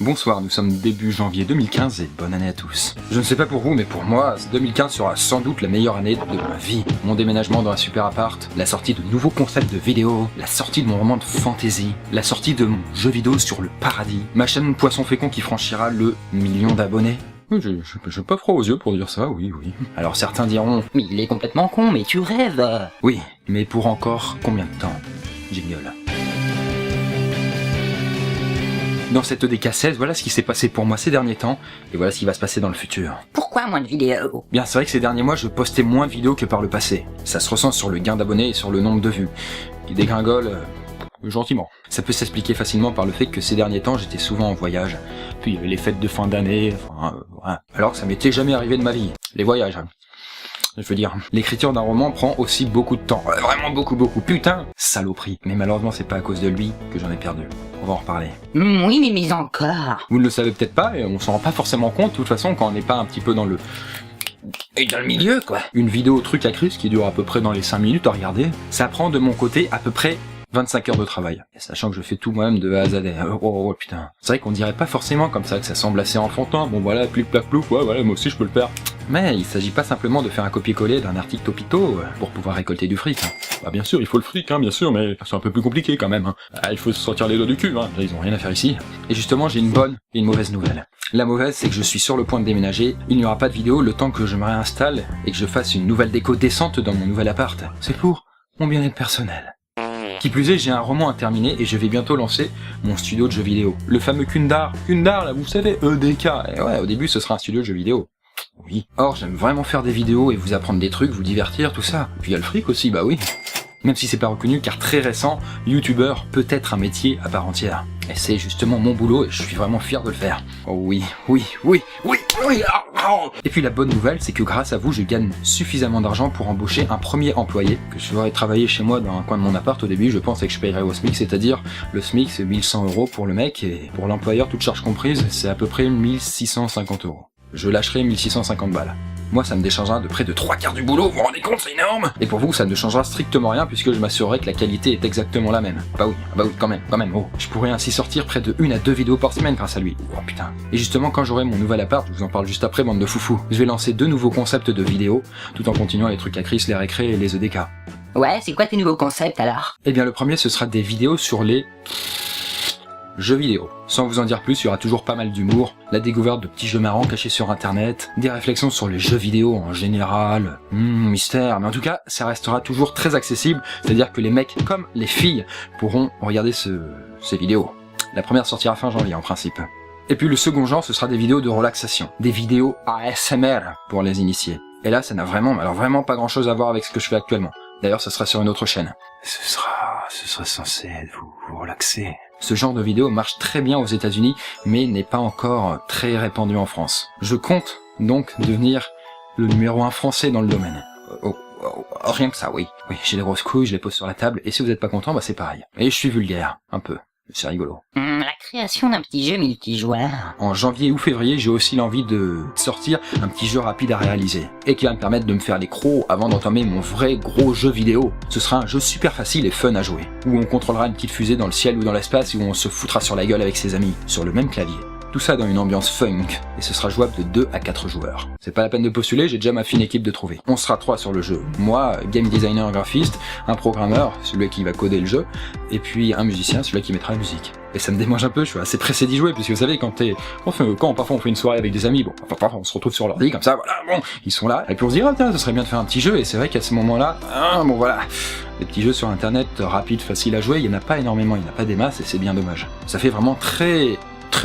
Bonsoir, nous sommes début janvier 2015 et bonne année à tous. Je ne sais pas pour vous, mais pour moi, 2015 sera sans doute la meilleure année de ma vie. Mon déménagement dans un super appart, la sortie de nouveaux concepts de vidéos, la sortie de mon roman de fantasy, la sortie de mon jeu vidéo sur le paradis, ma chaîne Poisson Fécond qui franchira le million d'abonnés. Oui, j'ai pas froid aux yeux pour dire ça, oui. Alors certains diront, mais il est complètement con, mais tu rêves. Oui, mais pour encore combien de temps? Jingle. Dans cette EDK16, voilà ce qui s'est passé pour moi ces derniers temps, et voilà ce qui va se passer dans le futur. Pourquoi moins de vidéos? Bien, c'est vrai que ces derniers mois, je postais moins de vidéos que par le passé. Ça se ressent sur le gain d'abonnés et sur le nombre de vues, qui dégringole gentiment. Ça peut s'expliquer facilement par le fait que ces derniers temps, j'étais souvent en voyage. Puis il y avait les fêtes de fin d'année, alors que ça m'était jamais arrivé de ma vie. Les voyages. Je veux dire, l'écriture d'un roman prend aussi beaucoup de temps. Vraiment beaucoup. Putain, saloperie. Mais malheureusement, c'est pas à cause de lui que j'en ai perdu. On va en reparler. Oui, mais encore. Vous ne le savez peut-être pas, et on s'en rend pas forcément compte, de toute façon, quand on n'est pas un petit peu dans le milieu, quoi. Une vidéo truc à Chris qui dure à peu près dans les 5 minutes à regarder, ça prend de mon côté à peu près 25 heures de travail. Et sachant que je fais tout moi-même de A à Z. Oh putain. C'est vrai qu'on dirait pas forcément comme ça, que ça semble assez enfantin. Bon voilà, plic plac plouf, ouais voilà, moi aussi je peux le faire. Mais il s'agit pas simplement de faire un copier-coller d'un article Topito pour pouvoir récolter du fric. Bah bien sûr, il faut le fric, bien sûr, mais c'est un peu plus compliqué quand même. Il faut se sortir les doigts du cul, ils ont rien à faire ici. Et justement, j'ai une bonne et une mauvaise nouvelle. La mauvaise, c'est que je suis sur le point de déménager, il n'y aura pas de vidéo le temps que je me réinstalle et que je fasse une nouvelle déco décente dans mon nouvel appart. C'est pour mon bien-être personnel. Qui plus est, j'ai un roman à terminer et je vais bientôt lancer mon studio de jeux vidéo. Le fameux Kundar, là, vous savez, EDK. Et ouais, au début, ce sera un studio de jeux vidéo. Oui. Or, j'aime vraiment faire des vidéos et vous apprendre des trucs, vous divertir, tout ça. Puis il y a le fric aussi, bah oui. Même si c'est pas reconnu, car très récent, youtubeur peut être un métier à part entière. Et c'est justement mon boulot et je suis vraiment fier de le faire. Oh oui. Et puis la bonne nouvelle, c'est que grâce à vous, je gagne suffisamment d'argent pour embaucher un premier employé, que je ferai travailler chez moi dans un coin de mon appart au début, je pensais que je payerais au SMIC, c'est-à-dire le SMIC c'est 1100 € pour le mec, et pour l'employeur, toute charge comprise, c'est à peu près 1650 €. Je lâcherai 1650 balles. Moi, ça me déchargera de près de 3/4 du boulot, vous vous rendez compte, c'est énorme! Et pour vous, ça ne changera strictement rien puisque je m'assurerai que la qualité est exactement la même. Bah oui, quand même, oh. Je pourrais ainsi sortir près de 1 à 2 vidéos par semaine grâce à lui. Oh putain. Et justement, quand j'aurai mon nouvel appart, je vous en parle juste après, bande de foufous, je vais lancer 2 nouveaux concepts de vidéos, tout en continuant les trucs à Chris, les récrés et les EDK. Ouais, c'est quoi tes nouveaux concepts alors? Eh bien, le premier, ce sera des vidéos sur les jeux vidéo. Sans vous en dire plus, il y aura toujours pas mal d'humour, la découverte de petits jeux marrants cachés sur internet, des réflexions sur les jeux vidéo en général, mystère, mais en tout cas, ça restera toujours très accessible, c'est-à-dire que les mecs comme les filles pourront regarder ces vidéos. La première sortira fin janvier en principe. Et puis le second genre, ce sera des vidéos de relaxation, des vidéos ASMR pour les initiés. Et là, ça n'a vraiment pas grand-chose à voir avec ce que je fais actuellement. D'ailleurs, ça sera sur une autre chaîne. Ce sera censé vous relaxer. Ce genre de vidéo marche très bien aux États-Unis, mais n'est pas encore très répandu en France. Je compte donc devenir le numéro 1 français dans le domaine. Rien que ça, oui. Oui, j'ai des grosses couilles, je les pose sur la table, et si vous êtes pas content, bah c'est pareil. Et je suis vulgaire, un peu. C'est rigolo. La création d'un petit jeu multijoueur. En janvier ou février, j'ai aussi l'envie de sortir un petit jeu rapide à réaliser, et qui va me permettre de me faire les crocs avant d'entamer mon vrai gros jeu vidéo. Ce sera un jeu super facile et fun à jouer, où on contrôlera une petite fusée dans le ciel ou dans l'espace, et où on se foutra sur la gueule avec ses amis, sur le même clavier. Tout ça dans une ambiance funk, et ce sera jouable de 2 à 4 joueurs. C'est pas la peine de postuler, j'ai déjà ma fine équipe de trouver. On sera 3 sur le jeu. Moi, game designer graphiste, un programmeur, celui qui va coder le jeu, et puis un musicien, celui qui mettra la musique. Et ça me démange un peu, je suis assez pressé d'y jouer, puisque vous savez, parfois on fait une soirée avec des amis, parfois on se retrouve sur l'ordi, comme ça, voilà, ils sont là, et puis on se dit, tiens, ce serait bien de faire un petit jeu, et c'est vrai qu'à ce moment-là, les petits jeux sur internet, rapides, faciles à jouer, il y en a pas énormément, il n'y en a pas des masses, et c'est bien dommage. Ça fait vraiment très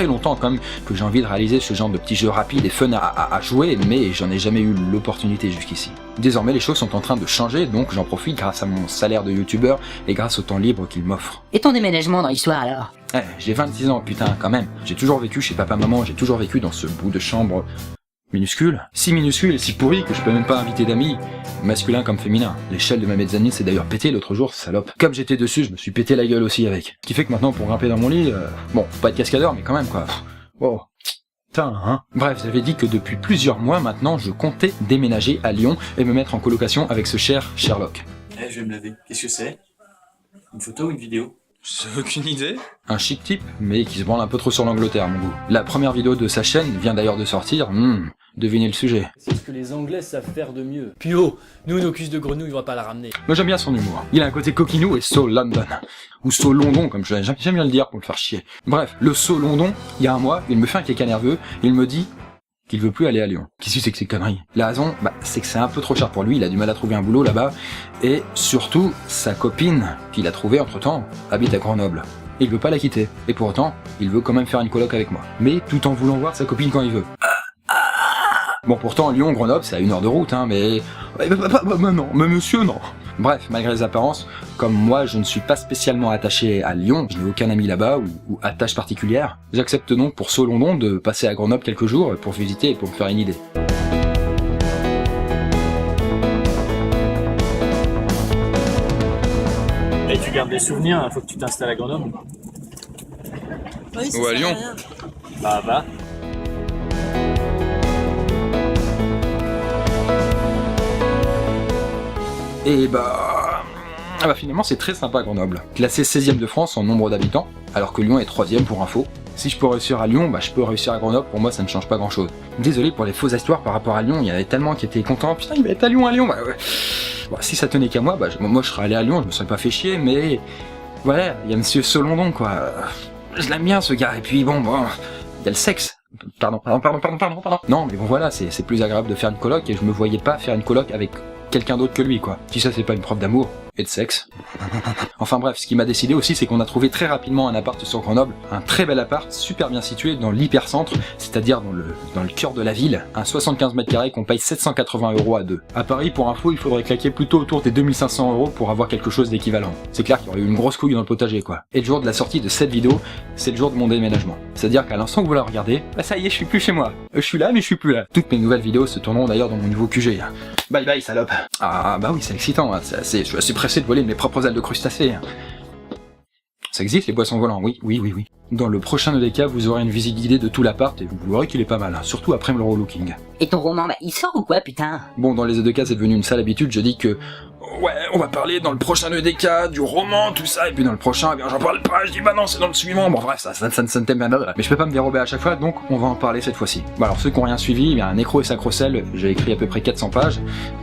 longtemps quand même que j'ai envie de réaliser ce genre de petits jeux rapides et fun à jouer, mais j'en ai jamais eu l'opportunité jusqu'ici. Désormais les choses sont en train de changer, donc j'en profite grâce à mon salaire de youtubeur et grâce au temps libre qu'il m'offre. Et ton déménagement dans l'histoire alors? J'ai 26 ans, putain, quand même. J'ai toujours vécu chez papa-maman, j'ai toujours vécu dans ce bout de chambre minuscule. Si minuscule et si pourri que je peux même pas inviter d'amis, masculin comme féminin. L'échelle de ma mezzanine s'est d'ailleurs pété l'autre jour, salope. Comme j'étais dessus, je me suis pété la gueule aussi avec. Ce qui fait que maintenant, pour grimper dans mon lit, bon, pas de cascadeur, mais quand même, quoi. Wow. Putain, hein. Bref, j'avais dit que depuis plusieurs mois maintenant, je comptais déménager à Lyon et me mettre en colocation avec ce cher Sherlock. Je vais me laver. Qu'est-ce que c'est? Une photo ou une vidéo? C'est aucune idée. Un chic type, mais qui se branle un peu trop sur l'Angleterre, à mon goût. La première vidéo de sa chaîne vient d'ailleurs de sortir. Devinez le sujet. C'est ce que les Anglais savent faire de mieux. Puis oh, nous nos cuisses de grenouille, on va pas la ramener. Moi j'aime bien son humour. Il a un côté coquinou et So London. Ou So London, comme j'aime bien le dire pour me faire chier. Bref, le So London, il y a un mois, il me fait un caca nerveux, il me dit qu'il veut plus aller à Lyon. Qu'est-ce que c'est que ces conneries? La raison, c'est que c'est un peu trop cher pour lui, il a du mal à trouver un boulot là-bas, et surtout, sa copine, qu'il a trouvée entre-temps, habite à Grenoble. Et il veut pas la quitter. Et pour autant, il veut quand même faire une coloc avec moi. Mais tout en voulant voir sa copine quand il veut. Bon, pourtant, Lyon, Grenoble, c'est à 1 heure de route, hein, mais... non, mais monsieur, non. Bref, malgré les apparences, comme moi, je ne suis pas spécialement attaché à Lyon, je n'ai aucun ami là-bas ou attache particulière, j'accepte donc pour So London de passer à Grenoble quelques jours pour visiter et pour me faire une idée. Et tu gardes des souvenirs, faut que tu t'installes à Grenoble. Oui, Ou à Lyon. Bah. Et finalement c'est très sympa Grenoble. Classé 16e de France en nombre d'habitants, alors que Lyon est 3e pour info. Si je peux réussir à Lyon, je peux réussir à Grenoble, pour moi ça ne change pas grand chose. Désolé pour les fausses histoires par rapport à Lyon, il y en avait tellement qui étaient contents, putain il va être à Lyon, ouais. Bon, si ça tenait qu'à moi, moi je serais allé à Lyon, je me serais pas fait chier, mais... Ouais, il y a monsieur So London quoi. Je l'aime bien ce gars, et puis il y a le sexe. Pardon. Non, mais bon voilà, c'est plus agréable de faire une coloc, et je me voyais pas faire une coloc avec quelqu'un d'autre que lui, quoi. Si ça, c'est pas une preuve d'amour et de sexe. Enfin bref, ce qui m'a décidé aussi, c'est qu'on a trouvé très rapidement un appart sur Grenoble, un très bel appart, super bien situé dans l'hypercentre, c'est-à-dire dans le cœur de la ville, un 75 mètres carrés qu'on paye 780 € à deux. À Paris, pour info, il faudrait claquer plutôt autour des 2500 € pour avoir quelque chose d'équivalent. C'est clair qu'il y aurait eu une grosse couille dans le potager, quoi. Et le jour de la sortie de cette vidéo, c'est le jour de mon déménagement. C'est-à-dire qu'à l'instant que vous la regardez, ça y est, je suis plus chez moi. Je suis là, mais je suis plus là. Toutes mes nouvelles vidéos se tourneront d'ailleurs dans mon nouveau QG. Bye bye, salope. Ah bah oui, c'est excitant, hein. Je suis assez pressé de voler de mes propres ailes de crustacés. Ça existe les boissons volantes, oui. Dans le prochain EDK, vous aurez une visite guidée de tout l'appart et vous verrez qu'il est pas mal, hein. Surtout après le relooking. Et ton roman, il sort ou quoi, putain? Bon, dans les EDK, c'est devenu une sale habitude, je dis que... Ouais, on va parler dans le prochain EDK, du roman, tout ça, et puis dans le prochain, eh bien j'en parle pas, je dis non, c'est dans le suivant, bon bref, ça ne t'aime pas, mais je peux pas me dérober à chaque fois, donc on va en parler cette fois-ci. Bon alors ceux qui ont rien suivi, eh bien Nécro et Sacrocel, j'ai écrit à peu près 400 pages,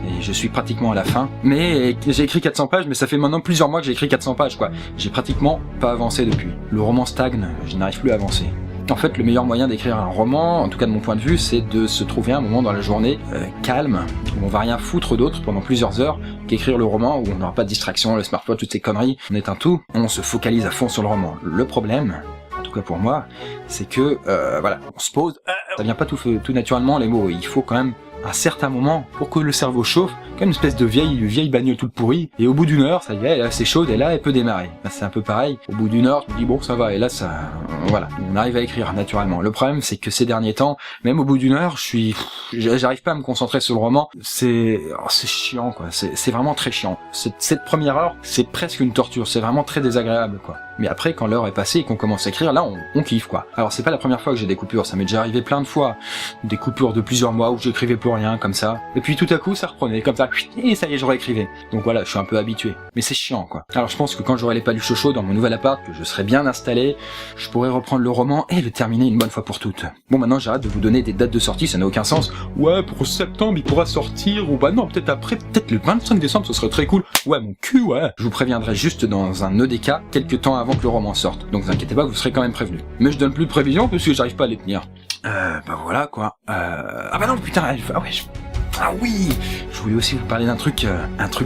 et je suis pratiquement à la fin, mais j'ai écrit 400 pages, mais ça fait maintenant plusieurs mois que j'ai écrit 400 pages, quoi. J'ai pratiquement pas avancé depuis. Le roman stagne, je n'arrive plus à avancer. En fait, le meilleur moyen d'écrire un roman, en tout cas de mon point de vue, c'est de se trouver un moment dans la journée calme, où on va rien foutre d'autre pendant plusieurs heures qu'écrire le roman, où on n'aura pas de distraction, le smartphone, toutes ces conneries. On éteint tout, on se focalise à fond sur le roman. Le problème, en tout cas pour moi, c'est que, on se pose, ça vient pas tout naturellement les mots, il faut quand même un certain moment pour que le cerveau chauffe, comme une espèce de vieille bagnole toute pourrie, et au bout d'une heure, ça y est, là c'est chaude, et là elle peut démarrer. Là, c'est un peu pareil, au bout d'une heure, tu te dis bon ça va, et là ça... Voilà, on arrive à écrire naturellement. Le problème c'est que ces derniers temps, même au bout d'une heure, j'arrive pas à me concentrer sur le roman, c'est chiant quoi, c'est vraiment très chiant. Cette première heure, c'est presque une torture, c'est vraiment très désagréable quoi. Mais après, quand l'heure est passée et qu'on commence à écrire, là, on kiffe, quoi. Alors, c'est pas la première fois que j'ai des coupures, ça m'est déjà arrivé plein de fois. Des coupures de plusieurs mois où j'écrivais plus rien, comme ça. Et puis, tout à coup, ça reprenait, comme ça, et ça y est, je réécrivais. Donc voilà, je suis un peu habitué. Mais c'est chiant, quoi. Alors, je pense que quand j'aurai les paluches chauds dans mon nouvel appart, que je serai bien installé, je pourrai reprendre le roman et le terminer une bonne fois pour toutes. Bon, maintenant, j'arrête de vous donner des dates de sortie, ça n'a aucun sens. Ouais, pour septembre, il pourra sortir, ou non, peut-être après, peut-être le 25 décembre, ce serait très cool. Ouais, mon cul, ouais. Je vous préviendrai juste dans un EDK, quelques temps avant que le roman sorte. Donc vous inquiétez pas, vous serez quand même prévenu. Mais je donne plus de prévisions parce que j'arrive pas à les tenir. Voilà quoi. Non putain, ah oui, je voulais aussi vous parler d'un truc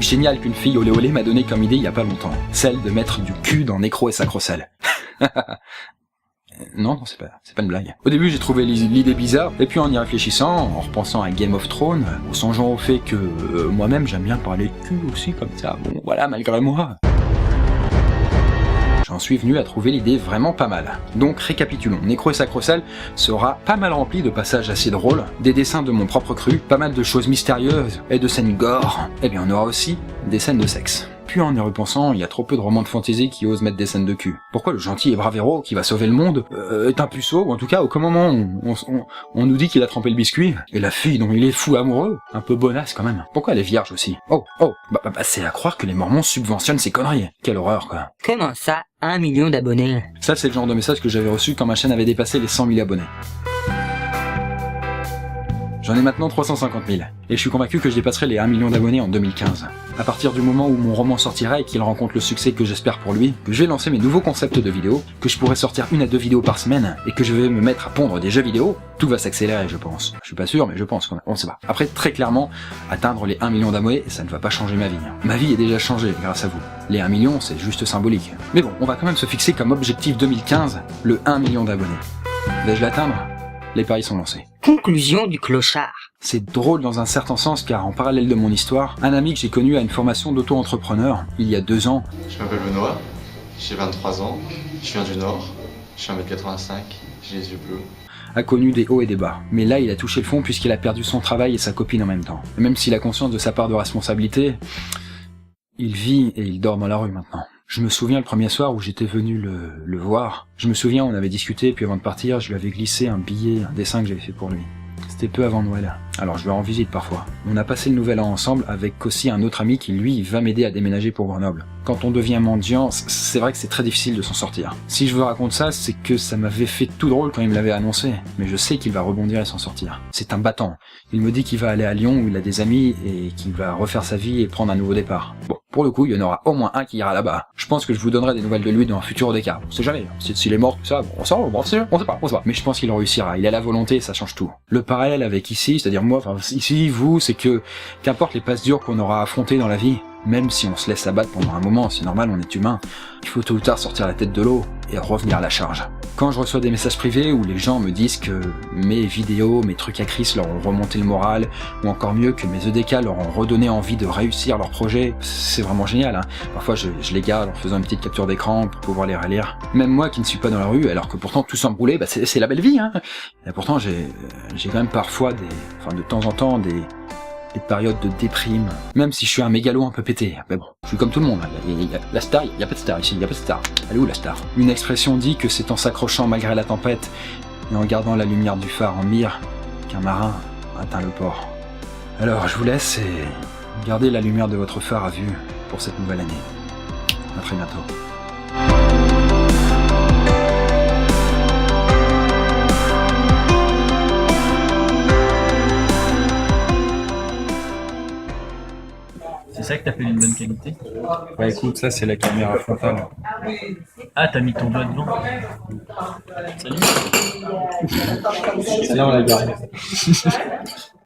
génial qu'une fille olé olé m'a donné comme idée il y a pas longtemps. Celle de mettre du cul dans Nécro et Sacrocel. Non, c'est pas une blague. Au début, j'ai trouvé l'idée bizarre, et puis en y réfléchissant, en repensant à Game of Thrones, en songeant au fait que moi-même j'aime bien parler de cul aussi comme ça. Bon, voilà, malgré moi. J'en suis venu à trouver l'idée vraiment pas mal. Donc récapitulons, Nécro et Sacrocel sera pas mal rempli de passages assez drôles, des dessins de mon propre cru, pas mal de choses mystérieuses et de scènes gore, et bien on aura aussi des scènes de sexe. Puis en y repensant, il y a trop peu de romans de fantasy qui osent mettre des scènes de cul. Pourquoi le gentil et brave héros qui va sauver le monde est un puceau, ou en tout cas au moment on nous dit qu'il a trempé le biscuit, et la fille dont il est fou amoureux, un peu bonasse quand même. Pourquoi elle est vierge aussi? C'est à croire que les Mormons subventionnent ces conneries. Quelle horreur quoi. Comment ça? 1 million d'abonnés. Ça, c'est le genre de message que j'avais reçu quand ma chaîne avait dépassé les 100 000 abonnés. J'en ai maintenant 350 000, et je suis convaincu que je dépasserai les 1 million d'abonnés en 2015. À partir du moment où mon roman sortira et qu'il rencontre le succès que j'espère pour lui, que je vais lancer mes nouveaux concepts de vidéos, que je pourrai sortir 1 à 2 vidéos par semaine, et que je vais me mettre à pondre des jeux vidéo, tout va s'accélérer, je pense. Je suis pas sûr, mais je pense qu'on sait pas. Après, très clairement, atteindre les 1 million d'abonnés, ça ne va pas changer ma vie. Ma vie est déjà changée grâce à vous. Les 1 million, c'est juste symbolique. Mais bon, on va quand même se fixer comme objectif 2015, le 1 million d'abonnés. Vais-je l'atteindre? Les paris sont lancés. Conclusion du clochard. C'est drôle dans un certain sens car en parallèle de mon histoire, un ami que j'ai connu à une formation d'auto-entrepreneur il y a 2 ans. Je m'appelle Benoît, j'ai 23 ans, je viens du Nord, je suis 1m85, j'ai les yeux bleus. A connu des hauts et des bas. Mais là, il a touché le fond puisqu'il a perdu son travail et sa copine en même temps. Et même s'il a conscience de sa part de responsabilité, il vit et il dort dans la rue maintenant. Je me souviens le premier soir où j'étais venu le voir. Je me souviens, on avait discuté, puis avant de partir, je lui avais glissé un billet, un dessin que j'avais fait pour lui. C'était peu avant Noël. Alors je lui rends visite parfois. On a passé le nouvel an ensemble avec aussi un autre ami qui lui va m'aider à déménager pour Grenoble. Quand on devient mendiant, c'est vrai que c'est très difficile de s'en sortir. Si je vous raconte ça, c'est que ça m'avait fait tout drôle quand il me l'avait annoncé. Mais je sais qu'il va rebondir et s'en sortir. C'est un battant. Il me dit qu'il va aller à Lyon où il a des amis et qu'il va refaire sa vie et prendre un nouveau départ. Bon, pour le coup, il y en aura au moins un qui ira là-bas. Je pense que je vous donnerai des nouvelles de lui dans un futur d'écart. On sait jamais. S'il est mort, tout ça, bon, on sait pas. Mais je pense qu'il réussira. Il a la volonté et ça change tout. Le parallèle avec ici, c'est-à-dire moi, enfin ici, vous, c'est que qu'importe les passes dures qu'on aura affrontées dans la vie, même si on se laisse abattre pendant un moment, c'est normal, on est humain, il faut tôt ou tard sortir la tête de l'eau et revenir à la charge. Quand je reçois des messages privés où les gens me disent que mes vidéos, mes trucs à Chris leur ont remonté le moral, ou encore mieux que mes EDK leur ont redonné envie de réussir leur projet, c'est vraiment génial. Hein. Parfois je les garde en faisant une petite capture d'écran pour pouvoir les relire. Même moi qui ne suis pas dans la rue, alors que pourtant tout semble rouler, c'est la belle vie. Hein. Et pourtant j'ai quand même parfois de temps en temps des périodes de déprime, même si je suis un mégalo un peu pété. Mais bon, je suis comme tout le monde. La star, il y a pas de star ici, il y a pas de star. Elle est où la star? Une expression dit que c'est en s'accrochant malgré la tempête et en gardant la lumière du phare en mire qu'un marin atteint le port. Alors je vous laisse et gardez la lumière de votre phare à vue pour cette nouvelle année. À très bientôt. C'est ça que t'appelles une bonne qualité? Bah écoute, ça c'est la caméra frontale. Ah, t'as mis ton doigt devant. Salut. Là on la garde.